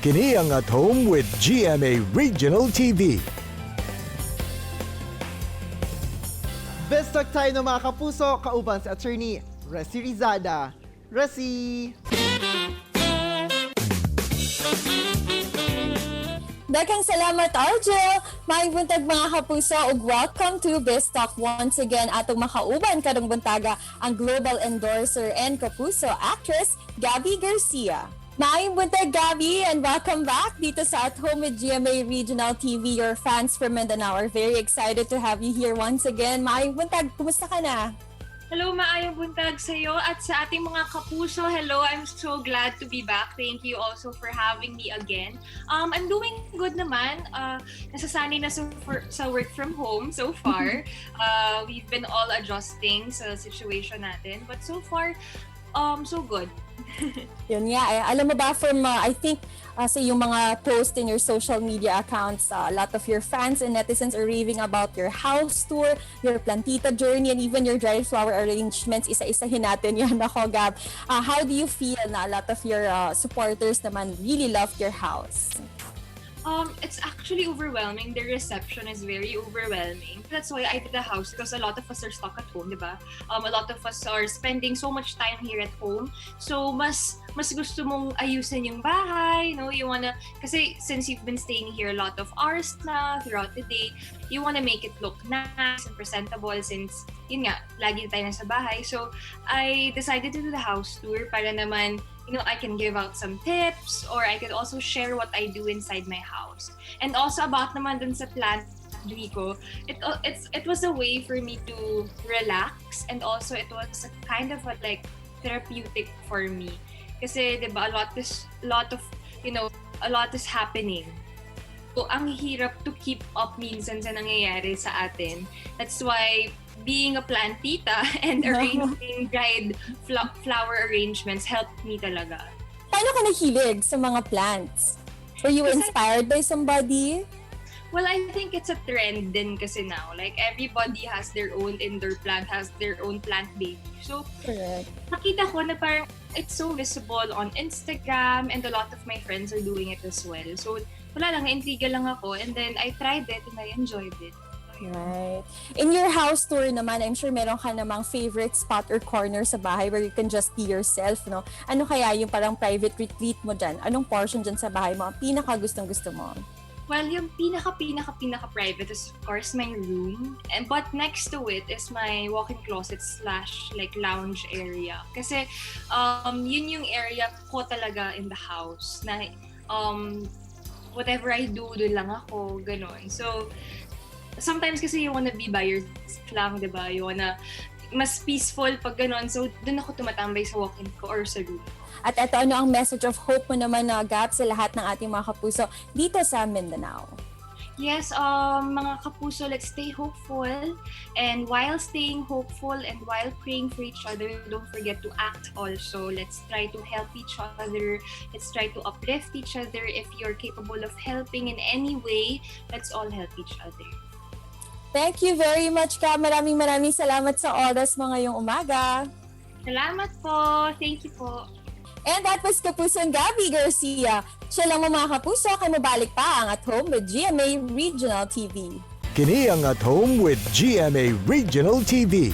Kini ang At Home with GMA Regional TV. Best talk tayo ng mga kapuso, kauban si Attorney Resi Rizada. Resi! Daghang salamat, Argel! Maayong buntag mga kapuso ug welcome to Best Talk once again atong makauban karong buntaga ang global endorser and kapuso actress Gabbi Garcia. Maayong buntag, Gabbi, and welcome back dito sa At Home with GMA Regional TV. Your fans from Mindanao are very excited to have you here once again. Maayong buntag, kumusta ka na? Hello, maayong buntag sa iyo at sa ating mga kapuso. Hello, I'm so glad to be back. Thank you also for having me again. I'm doing good naman. Nasasanay na sa work from home so far. We've been all adjusting sa situation natin. But so far, so good. Yun nga, alam mo ba from I think sa yung mga post in your social media accounts, a lot of your fans and netizens are raving about your house tour, your Plantita journey, and even your dried flower arrangements. Isa-isahin natin yan ako, Gab. How do you feel na a lot of your supporters naman really loved your house? It's actually overwhelming. The reception is very overwhelming. That's why I did the house because a lot of us are stuck at home, diba? A lot of us are spending so much time here at home. So mas gusto mong ayusin yung bahay, no? You wanna, kasi since you've been staying here a lot of hours na throughout the day, you wanna make it look nice and presentable since yun nga, lagi tayo nasa bahay. So I decided to do the house tour para naman I can give out some tips or I could also share what I do inside my house. And also about naman dun sa plant ko, it was a way for me to relax and also it was a kind of like therapeutic for me. Kasi diba, a lot is happening. So ang hirap to keep up minsan sa nangyayari sa atin. That's why being a plantita and arranging dried flower arrangements helped me talaga. Paano ka nahilig sa mga plants? Were you inspired by somebody? Well, I think it's a trend din kasi now. Like everybody has their own indoor plant, has their own plant baby. So, correct. Nakita ko na parang it's so visible on Instagram and a lot of my friends are doing it as well. So, wala lang, na-intriga lang ako and then I tried it and I enjoyed it. Right. In your house tour naman, I'm sure meron ka namang favorite spot or corner sa bahay where you can just be yourself, no? Ano kaya yung parang private retreat mo dyan? Anong portion dyan sa bahay mo? Pinaka gustong-gusto mo? Well, yung pinaka-private is of course my room. But next to it is my walk-in closet / like lounge area. Kasi yun yung area ko talaga in the house na whatever I do, doon lang ako, ganon. So, sometimes kasi you wanna be by yourself lang, diba? You wanna mas peaceful pag ganon. So, doon ako tumatambay sa walk-in ko or sa room. At ito, ano ang message of hope mo naman na Gab sa lahat ng ating mga kapuso dito sa Mindanao? Yes, mga kapuso, let's stay hopeful. And while staying hopeful and while praying for each other, don't forget to act also. Let's try to help each other. Let's try to uplift each other. If you're capable of helping in any way, let's all help each other. Thank you very much, Gab. Maraming salamat sa oras mo ngayong umaga. Salamat po. Thank you po. And that was Kapusong Gabbi Garcia. Siya lang mo mga kapuso, kay mabalik pa ang At Home with GMA Regional TV. Kini ang At Home with GMA Regional TV.